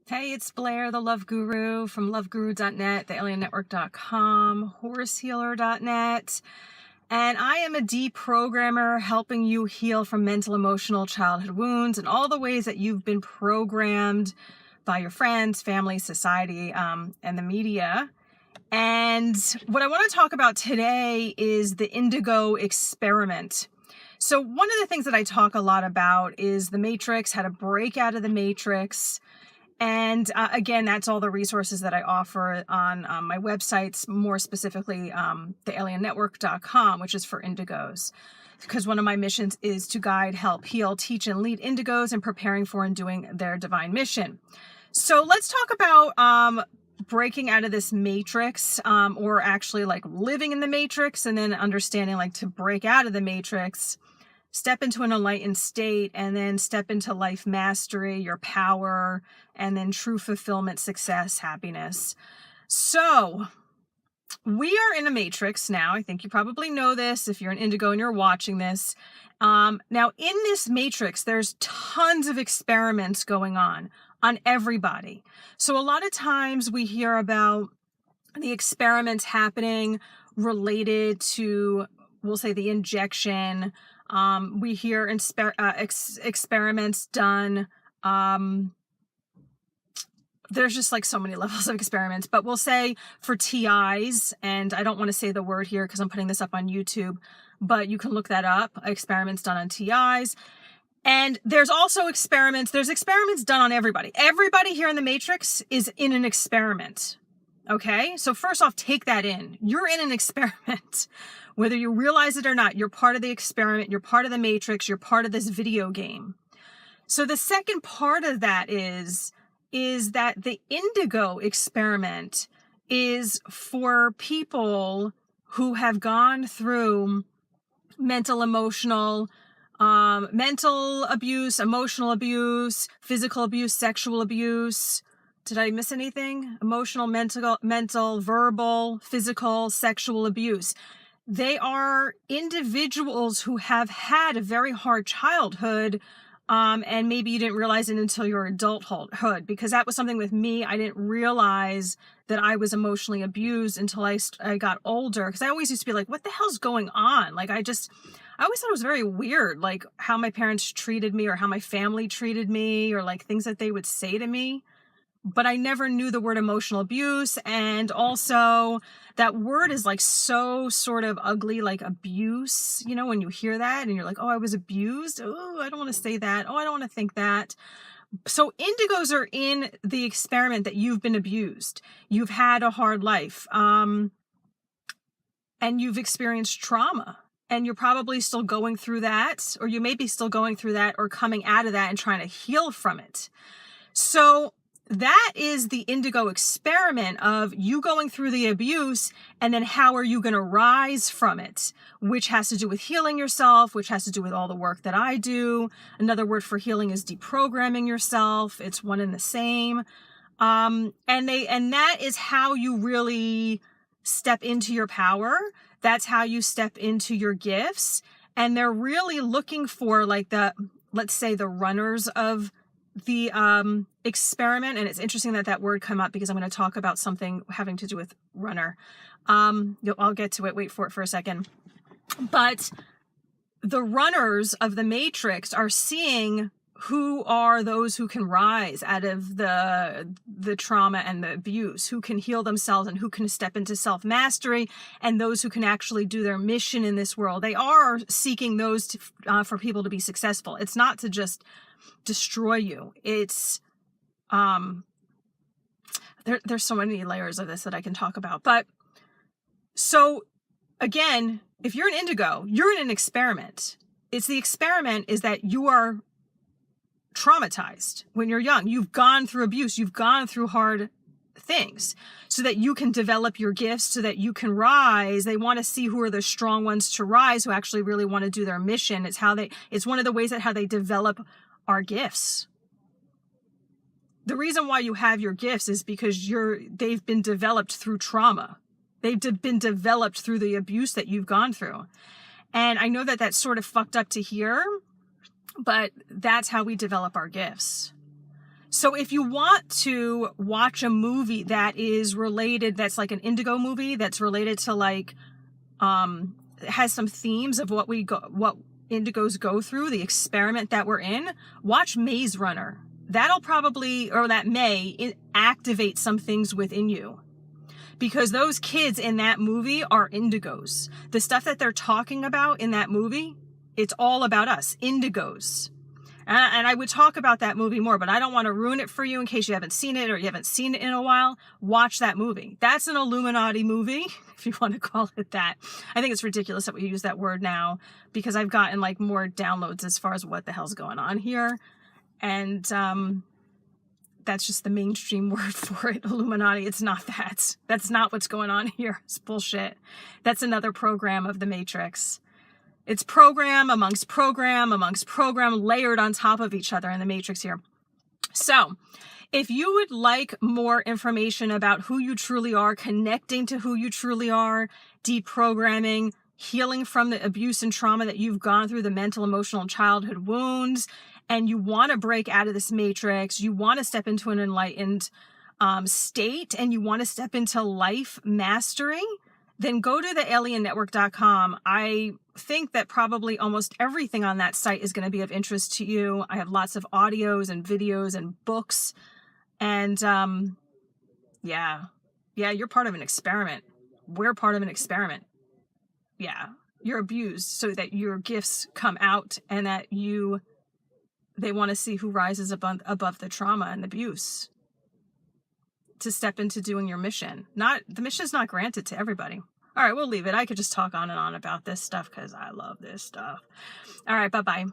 Hey, it's Blair, the Love Guru from loveguru.net, thealiennetwork.com, horsehealer.net, and I am a deprogrammer helping you heal from mental, emotional, childhood wounds and all the ways that you've been programmed by your friends, family, society, and the media. And what I want to talk about today is the Indigo Experiment. So one of the things that I talk a lot about is the Matrix, how to break out of the Matrix. And again, that's all the resources that I offer on my websites, more specifically thealiennetwork.com, which is for indigos. Because one of my missions is to guide, help, heal, teach, and lead indigos in preparing for and doing their divine mission. So let's talk about breaking out of this matrix, or actually like living in the matrix, and then understanding like to break out of the matrix, step into an enlightened state, and then step into life mastery, your power, and then true fulfillment, success, happiness. So we are in a matrix now. I think you probably know this if you're an indigo and you're watching this. Now in this matrix, there's tons of experiments going on everybody. So a lot of times we hear about the experiments happening related to, we'll say, the injection. We hear experiments done. There's just like so many levels of experiments, but we'll say for TIs, and I don't want to say the word here because I'm putting this up on YouTube, but you can look that up, experiments done on TIs. And there's also experiments done on everybody. Everybody here in the Matrix is in an experiment. Okay? So first off, take that in. You're in an experiment. Whether you realize it or not, you're part of the experiment, you're part of the Matrix, you're part of this video game. So the second part of that is that the Indigo Experiment is for people who have gone through mental abuse, emotional abuse, physical abuse, sexual abuse. Did I miss anything? Emotional, mental, verbal, physical, sexual abuse. They are individuals who have had a very hard childhood, and maybe you didn't realize it until your adulthood, because that was something with me. I didn't realize that I was emotionally abused until I got older, because I always used to be like, what the hell's going on? Like, I always thought it was very weird, like how my parents treated me or how my family treated me or like things that they would say to me. But I never knew the word emotional abuse. And also that word is like so sort of ugly, like abuse, you know, when you hear that and you're like, oh, I was abused. Oh, I don't want to say that. Oh, I don't want to think that. So indigos are in the experiment that you've been abused. You've had a hard life, and you've experienced trauma. And you're probably still going through that, or you may be still going through that or coming out of that and trying to heal from it. So that is the Indigo Experiment of you going through the abuse, and then how are you going to rise from it, which has to do with healing yourself, which has to do with all the work that I do. Another word for healing is deprogramming yourself. It's one and the same. And that is how you really step into your power. That's how you step into your gifts. And they're really looking for like let's say the runners of the experiment. And it's interesting that word come up because I'm going to talk about something having to do with runner. I'll get to it. Wait for it for a second. But the runners of the Matrix are seeing who are those who can rise out of the trauma and the abuse, who can heal themselves and who can step into self-mastery, and those who can actually do their mission in this world. They are seeking those for people to be successful. It's not to just destroy you. It's there's so many layers of this that I can talk about. But so again, if you're an indigo, you're in an experiment. It's the experiment is that you are traumatized when you're young. You've gone through abuse. You've gone through hard things so that you can develop your gifts, so that you can rise. They want to see who are the strong ones to rise, who actually really want to do their mission. It's one of the ways that how they develop our gifts. The reason why you have your gifts is because they've been developed through trauma. They've been developed through the abuse that you've gone through. And I know that that's sort of fucked up to hear, but that's how we develop our gifts. So if you want to watch a movie that is related, that's like an Indigo movie that's related to like, has some themes of what Indigos go through, the experiment that we're in, watch Maze Runner. That'll probably, or that may activate some things within you. Because those kids in that movie are indigos. The stuff that they're talking about in that movie, it's all about us, indigos. And I would talk about that movie more, but I don't want to ruin it for you in case you haven't seen it or you haven't seen it in a while. Watch that movie. That's an Illuminati movie, if you want to call it that. I think it's ridiculous that we use that word now because I've gotten like more downloads as far as what the hell's going on here. And that's just the mainstream word for it, Illuminati. It's not that. That's not what's going on here. It's bullshit. That's another program of the Matrix. It's program amongst program layered on top of each other in the Matrix here. So if you would like more information about who you truly are, connecting to who you truly are, deprogramming, healing from the abuse and trauma that you've gone through, the mental, emotional, and childhood wounds, and you want to break out of this matrix, you want to step into an enlightened state, and you want to step into life mastery, then go to thealiennetwork.com. I think that probably almost everything on that site is going to be of interest to you. I have lots of audios and videos and books. And yeah, you're part of an experiment. We're part of an experiment. Yeah, you're abused so that your gifts come out and that they want to see who rises above the trauma and abuse to step into doing your mission. The mission is not granted to everybody. All right, we'll leave it. I could just talk on and on about this stuff because I love this stuff. All right, bye-bye.